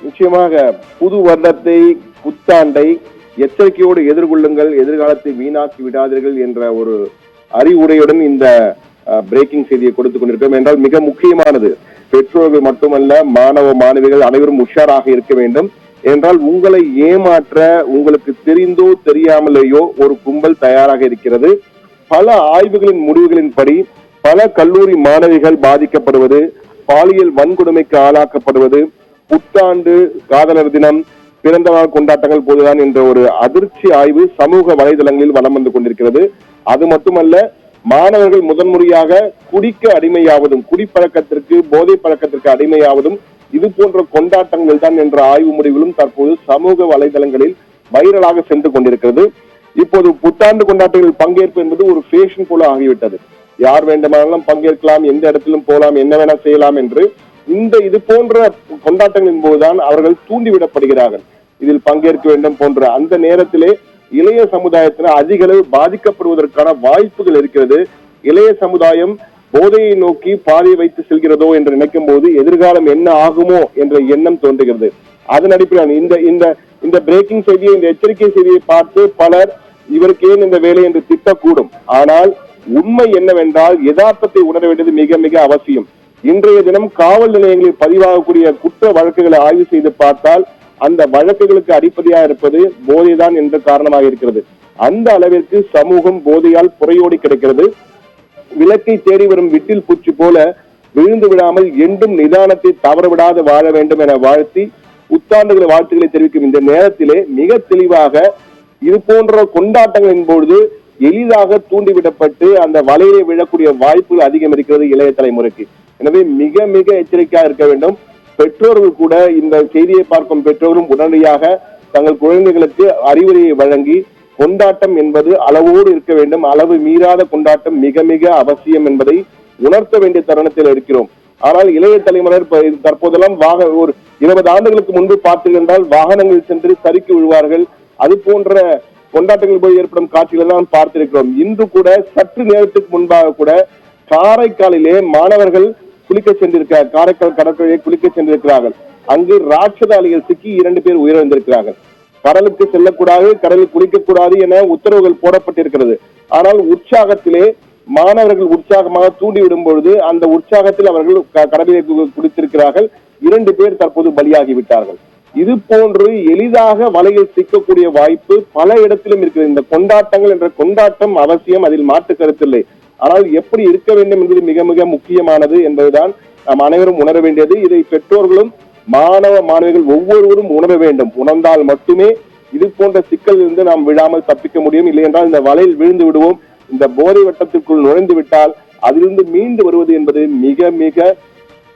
நிச்சயமாக புது வருடத்தை, புத்தாண்டை எச்சரிக்கையோடு எதிர்கொள்ளுங்கள், எதிர்காலத்தை வீணாக்கி விடாதீர்கள் என்ற ஒரு அறிவுரையுடன் இந்த பிரேக்கிங் செய்தியை கொடுத்துக் கொண்டிருக்கிறோம். என்றால் மிக முக்கியமானது, பெற்றோர்கள் மட்டுமல்ல, மாணவ மாணவிகள் அனைவரும் உஷாராக இருக்க வேண்டும். என்றால் உங்களை ஏமாற்ற உங்களுக்கு தெரிந்தோ தெரியாமலேயோ ஒரு கும்பல் தயாராக இருக்கிறது. பல ஆய்வுகளின் முடிவுகளின்படி பல கல்லூரி மாணவிகள் பாதிக்கப்படுவது, பாலியல் வன்கொடுமைக்கு ஆளாக்கப்படுவது, புத்தாண்டு, காதலர் தினம், பிறந்த நாள் கொண்டாட்டங்கள் போதுதான் என்ற ஒரு அதிர்ச்சி ஆய்வு சமூக வலைதளங்களில் வலம் வந்து கொண்டிருக்கிறது. அது மட்டுமல்ல, மாணவர்கள் முதன்முறையாக குடிக்க அடிமையாவதும், குடிப்பழக்கத்திற்கு, போதை பழக்கத்திற்கு அடிமையாவதும் இது போன்ற கொண்டாட்டங்கள் தான் என்ற ஆய்வு முடிவுகளும் தற்போது சமூக வலைதளங்களில் வைரலாக சென்று கொண்டிருக்கிறது. இப்போது புத்தாண்டு கொண்டாட்டங்களில் பங்கேற்பு என்பது ஒரு ஃபேஷன் போல ஆகிவிட்டது. யார் வேண்டுமானாலும் பங்கேற்கலாம், எந்த இடத்திலும் போலாம், என்ன வேணா செய்யலாம் என்று இது போன்ற கொண்டாட்டங்களின் போதுதான் அவர்கள் தூண்டிவிடப்படுகிறார்கள். இதில் பங்கேற்க வேண்டும் போன்ற அந்த நேரத்திலே இளைய சமுதாயத்தினர் அதிக அளவு பாதிக்கப்படுவதற்கான வாய்ப்புகள் இருக்கிறது. இளைய சமுதாயம் போதையை நோக்கி பாதையை வைத்து செல்கிறதோ என்று நினைக்கும் போது எதிர்காலம் என்ன ஆகுமோ என்ற எண்ணம் தோன்றுகிறது. அதன் அடிப்படையில் இந்த பிரேக்கிங் செய்தியை, இந்த எச்சரிக்கை செய்தியை பார்த்து பலர் இவருக்கு ஏன் இந்த வேலை என்று திட்டக்கூடும். ஆனால் உண்மை என்னவென்றால் யதார்த்தத்தை உணர வேண்டியது மிக மிக அவசியம். இன்றைய தினம் காவல் நிலையங்களில் பதிவாகக்கூடிய குற்ற வழக்குகளை ஆய்வு செய்து பார்த்தால் அந்த வழக்குகளுக்கு அடிப்படையாக இருப்பது போதைதான் என்ற காரணமாக இருக்கிறது. அந்த அளவிற்கு சமூகம் போதையால் புறையோடி கிடக்கிறது. விளக்கை தேடி வரும் விட்டில் பூச்சி போல விழுந்து விடாமல் என்றும் நிதானத்தை தவறவிடாது வாழ வேண்டும் என வாழ்த்தி புத்தாண்டுகளை வாழ்த்துக்களை தெரிவிக்கும் இந்த நேரத்திலே மிக தெளிவாக இது போன்ற கொண்டாட்டங்களின் பொழுது எளிதாக தூண்டிவிடப்பட்டு அந்த வலையை விழக்கூடிய வாய்ப்புகள் அதிகம் இருக்கிறது இளைய தலைமுறைக்கு. எனவே மிக மிக எச்சரிக்கையாக இருக்க வேண்டும். பெற்றோர்கள் கூட, இந்த செய்தியை பார்க்கும் பெற்றோரும் உடனடியாக தங்கள் குழந்தைகளுக்கு அறிவுரையை வழங்கி கொண்டாட்டம் என்பது அளவோடு இருக்க வேண்டும், அளவு மீறாத கொண்டாட்டம் மிக மிக அவசியம் என்பதை உணர்த்த வேண்டிய தருணத்தில் இருக்கிறோம். ஆனால் இளைய தலைமுறையினர் தற்போதெல்லாம் ஒரு 20 ஆண்டுகளுக்கு முன்பு பார்த்தீர்கள் வாகனங்கள் சென்று சறுக்கி விழுவார்கள். அது போன்ற கொண்டாட்டங்கள் போய் ஏற்படும் காட்சிகள் எல்லாம் பார்த்திருக்கிறோம். இன்று கூட சற்று நேரத்துக்கு முன்பாக கூட காரைக்காலிலே மாணவர்கள் குளிக்க சென்றிருக்கிறார், காரைக்கால் கடற்கரையை குளிக்க சென்றிருக்கிறார்கள். அங்கு ராட்சத அலைகள் சிக்கி 2 பேர் உயிரிழந்திருக்கிறார்கள். கடலுக்கு செல்லக்கூடாது, கடலில் குளிக்கக்கூடாது என உத்தரவுகள் போடப்பட்டிருக்கிறது. ஆனால் உற்சாகத்திலே மாணவர்கள் உற்சாகமாக தூண்டிவிடும் பொழுது அந்த உற்சாகத்தில் அவர்கள் கடலிலே குளித்திருக்கிறார்கள். 2 பேர் தற்போது பலியாகிவிட்டார்கள். இது போன்று எளிதாக வலையில் சிக்கக்கூடிய வாய்ப்பு பல இடத்திலும் இருக்கிறது. இந்த கொண்டாட்டங்கள் என்ற கொண்டாட்டம் அவசியம், அதில் மாற்று கருத்தில்லை. ஆனால் எப்படி இருக்க வேண்டும் என்பது மிக மிக முக்கியமானது என்பதுதான் நாம் அனைவரும் உணர வேண்டியது. இதை பெற்றோர்களும் மாணவ மாணவிகள் ஒவ்வொருவரும் உணர வேண்டும். உணர்ந்தால் மட்டுமே இது போன்ற சிக்கலிலிருந்து நாம் விழாமல் தப்பிக்க முடியும். இல்லை என்றால் இந்த வலையில் விழுந்து விடுவோம். இந்த போதை வட்டத்திற்குள் நுழைந்து விட்டால் அதிலிருந்து மீண்டு வருவது என்பது மிக மிக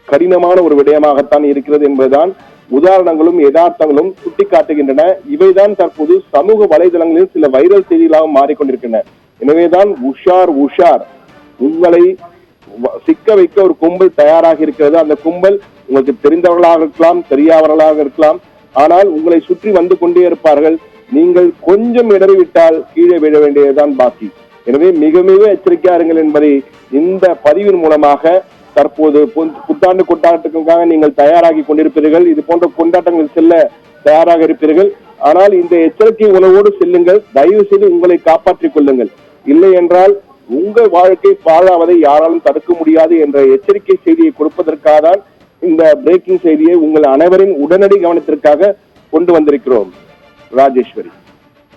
கடினமான ஒரு விடயமாகத்தான் இருக்கிறது என்பதுதான் உதாரணங்களும் யதார்த்தங்களும் சுட்டிக்காட்டுகின்றன. இவைதான் தற்போது சமூக வலைதளங்களில் சில வைரல் செய்திகளாக மாறிக்கொண்டிருக்கின்றன. எனவேதான் உஷார் உஷார், உங்களை சிக்க வைக்க ஒரு கும்பல் தயாராக இருக்கிறது. அந்த கும்பல் உங்களுக்கு தெரிந்தவர்களாக இருக்கலாம், தெரியாதவர்களாக இருக்கலாம். ஆனால் உங்களை சுற்றி வந்து கொண்டே இருப்பார்கள். நீங்கள் கொஞ்சம் இடறிவிட்டால் கீழே விழ வேண்டியதுதான் பாக்கி. எனவே மிக மிக எச்சரிக்கையா இருங்கள் என்பதை இந்த பதிவின் மூலமாக தற்போது புத்தாண்டு கொண்டாட்டத்துக்காக நீங்கள் தயாராகி கொண்டிருப்பீர்கள். இது போன்ற கொண்டாட்டங்கள் செல்ல தயாராக இருப்பீர்கள். ஆனால் இந்த எச்சரிக்கை உணர்வோடு செல்லுங்கள். தயவு செய்து உங்களை காப்பாற்றிக் கொள்ளுங்கள். இல்லை என்றால் உங்கள் வாழ்க்கை பாழாவதை யாராலும் தடுக்க முடியாது என்ற எச்சரிக்கை செய்தியை கொடுப்பதற்காக தான் இந்த பிரேக்கிங் செய்தியை உங்கள் அனைவரின் உடனடி கவனத்திற்காக கொண்டு வந்திருக்கிறோம். ராஜேஸ்வரி.